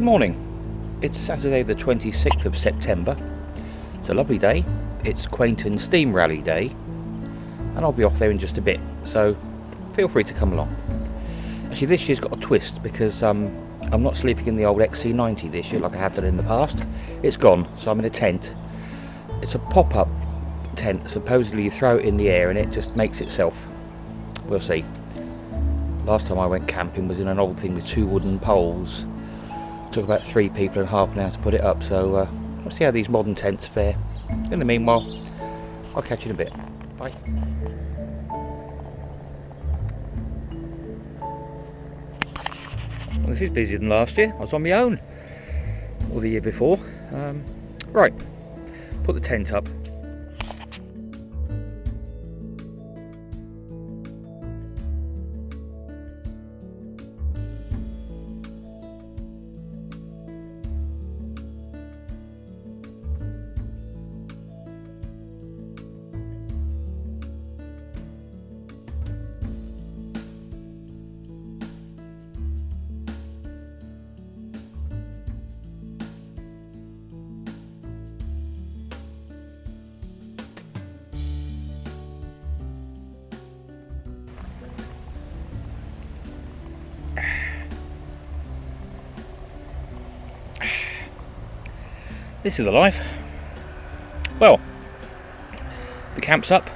morning. It's Saturday the 26th of September. It's a lovely day. It's Quainton Steam Rally Day and I'll be off there in just a bit, so feel free to come along. Actually, this year's got a twist because I'm not sleeping in the old XC90 this year like I have done in the past. It's gone, so I'm in a tent. It's a pop-up tent. Supposedly you throw it in the air and it just makes itself. We'll see. Last time I went camping was in an old thing with 2 wooden poles. Took about 3 people and half an hour to put it up, so we'll see how these modern tents fare. In the meanwhile, I'll catch you in a bit. Bye. Well, this is busier than last year. I was on my own, or the year before. Right, put the tent up. This is the life. Well, the camp's up.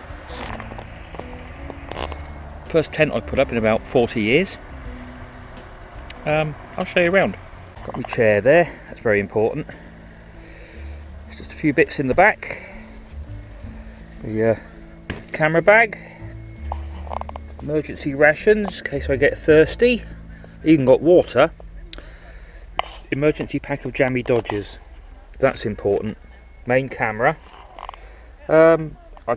First tent I've put up in about 40 years. I'll show you around. Got my chair there, that's very important. There's just a few bits in the back. The camera bag, emergency rations in case I get thirsty. Even got water. Emergency pack of jammy dodgers. That's important. Main camera. I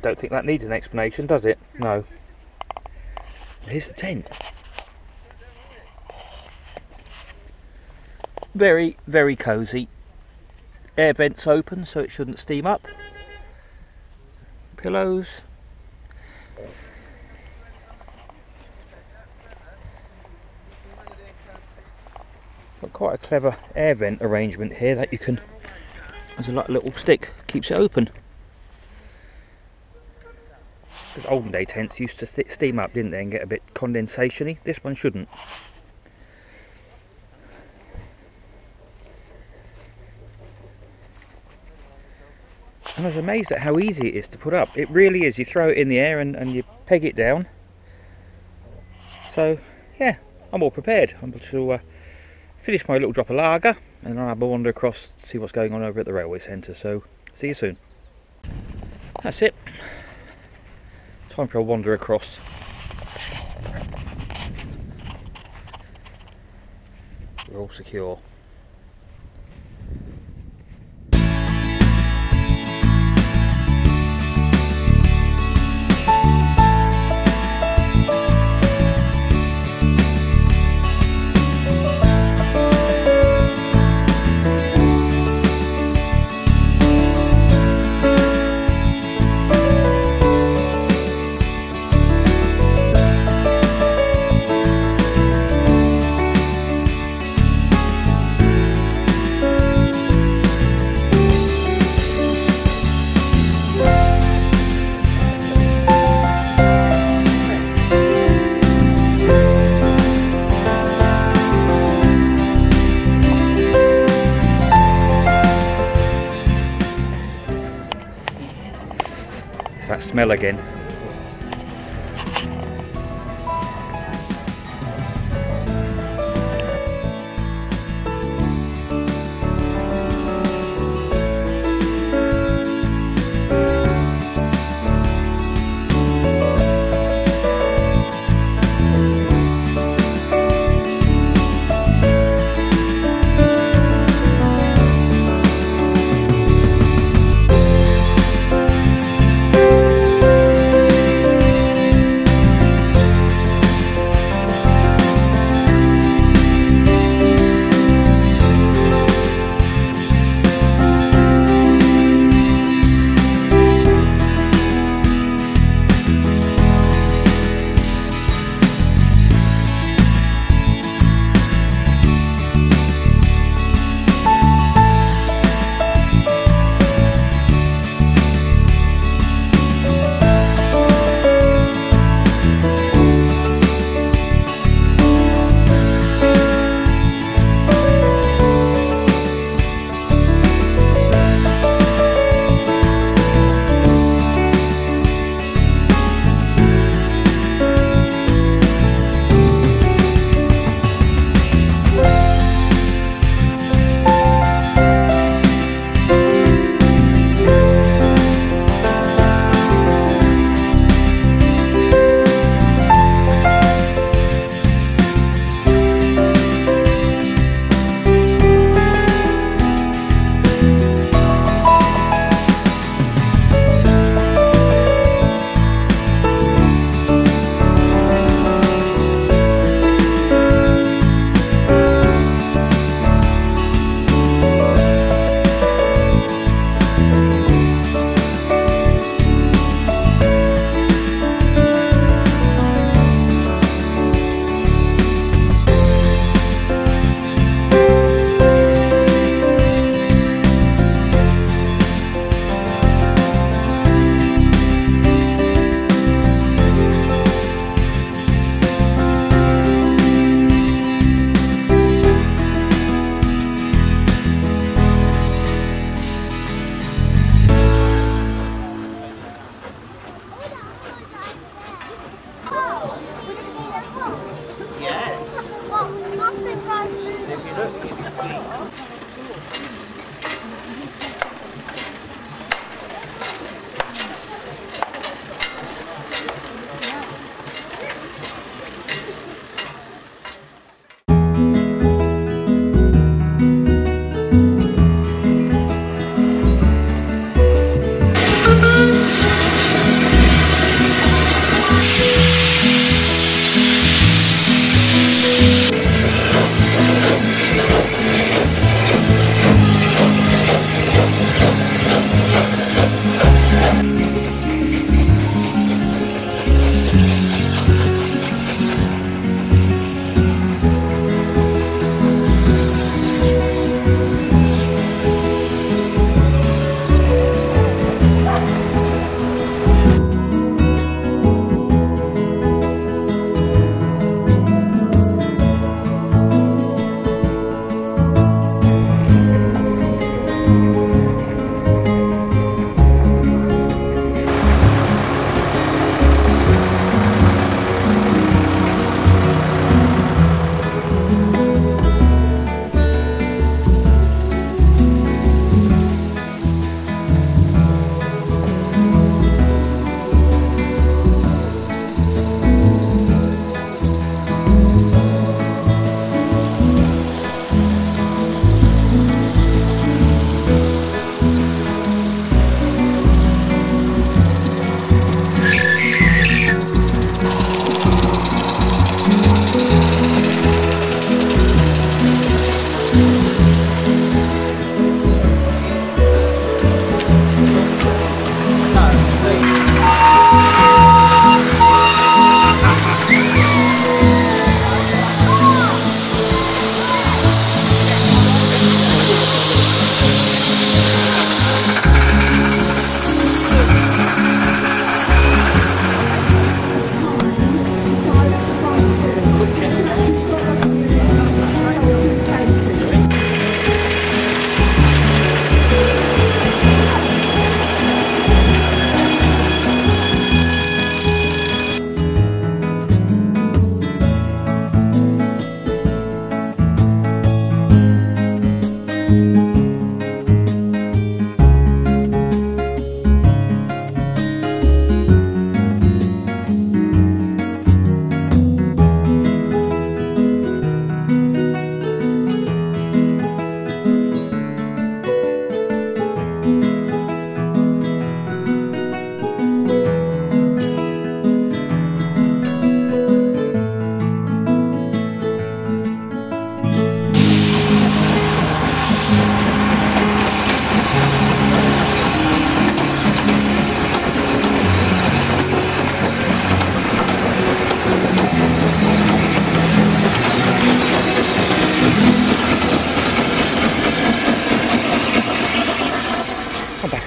don't think that needs an explanation, does it? No. Here's the tent. Very, very cosy. Air vents open so it shouldn't steam up. Pillows. Got quite a clever air vent arrangement here that you can, there's a little stick, keeps it open. Because olden day tents used to steam up, didn't they, and get a bit condensation-y. This one shouldn't. And I was amazed at how easy it is to put up. It really is. You throw it in the air and you peg it down. So, yeah, I'm all prepared. I'm able to finish my little drop of lager and I'll have a wander across to see what's going on over at the railway centre. So, see you soon. That's it. Time for a wander across. We're all secure. That smell again.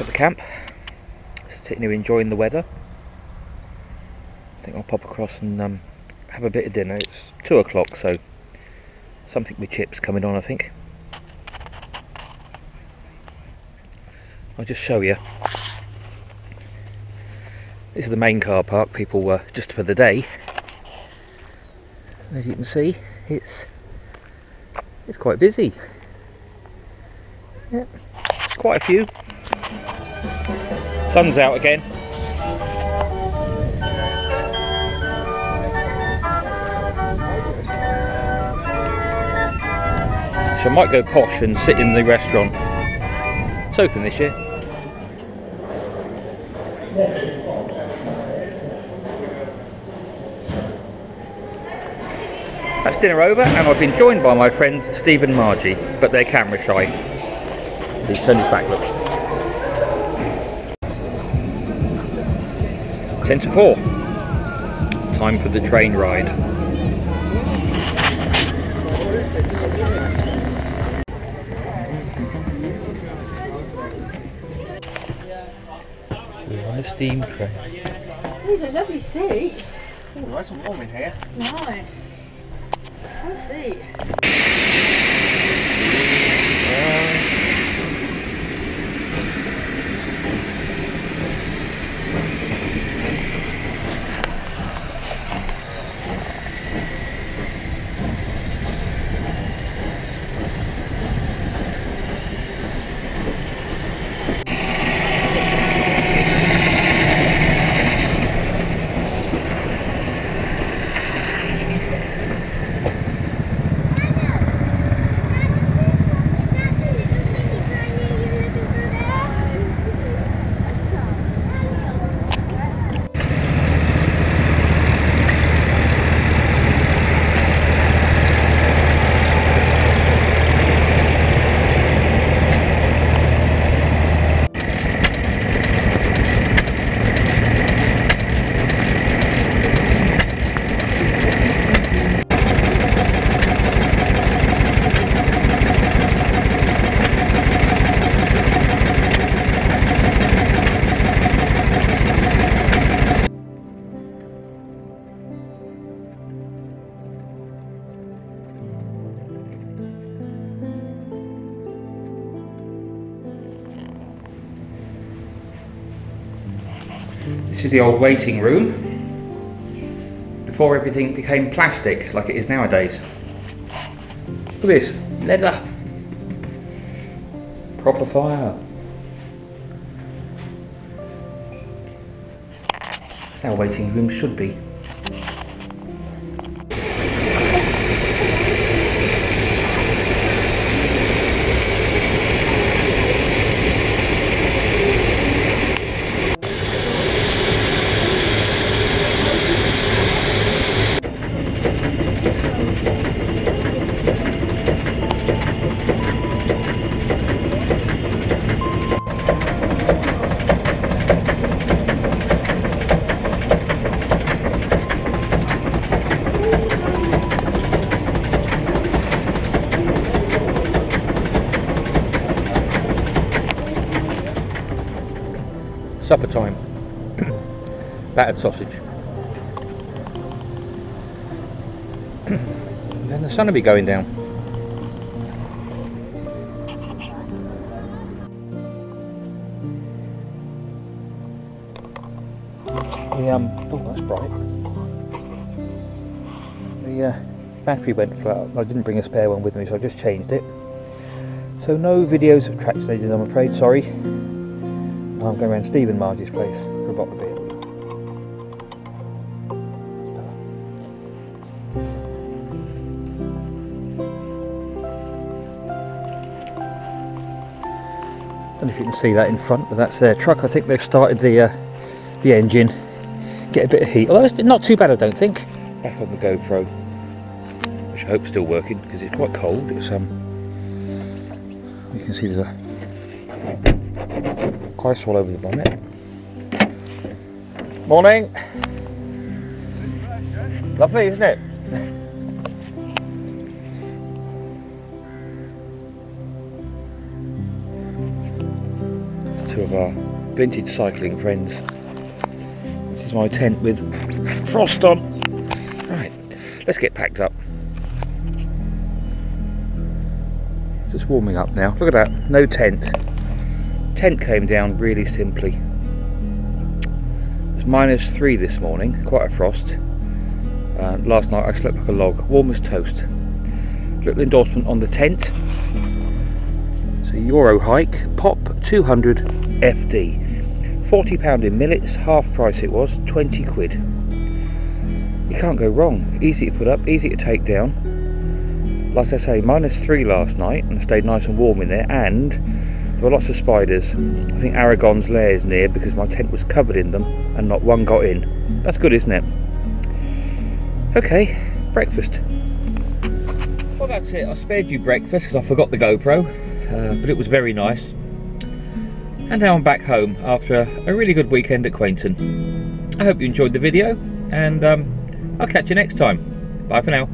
at the camp, sitting here enjoying the weather. I think I'll pop across and have a bit of dinner. It's 2 o'clock, so something with chips coming on, I think. I'll just show you. This is the main car park. People just for the day. As you can see, it's quite busy. Yep, quite a few. Sun's out again. So I might go posh and sit in the restaurant. It's open this year. That's dinner over, and I've been joined by my friends Steve and Margie, but they're camera shy. So he's turned his back, look. 10 to 4. Time for the train ride. We're on a steam train. These are lovely seats. Oh, nice and warm in here. Nice. Have a seat. This is the old waiting room before everything became plastic like it is nowadays. Look at this, leather, proper fire. That's how waiting rooms should be. Supper time. Battered sausage. And then the sun will be going down. Oh, that's bright. The battery went flat. I didn't bring a spare one with me, so I just changed it. So no videos of track stages, I'm afraid, sorry. I'm going around Steve and Margie's place for a bottle of beer. Don't know if you can see that in front, but that's their truck. I think they've started the engine, get a bit of heat. Although it's not too bad, I don't think. Back on the GoPro, which I hope is still working because it's quite cold. It's you can see there's a ice all over the bonnet. Morning. Lovely, isn't it? two of our vintage cycling friends. This is my tent with frost on. Right, let's get packed up. Just warming up now. Look at that, no tent. Tent came down really simply. It was -3 this morning, quite a frost. Last night I slept like a log, warm as toast. Little endorsement on the tent. It's a Euro hike, pop 200 FD. £40 in millets, half price it was, 20 quid. You can't go wrong, easy to put up, easy to take down. Like I say, -3 last night and stayed nice and warm in there, and there were lots of spiders. I think Aragon's lair's near because my tent was covered in them and not one got in. That's good, isn't it? Okay, breakfast. Well, that's it. I spared you breakfast because I forgot the GoPro, but it was very nice. And now I'm back home after a really good weekend at Quainton. I hope you enjoyed the video, and I'll catch you next time. Bye for now.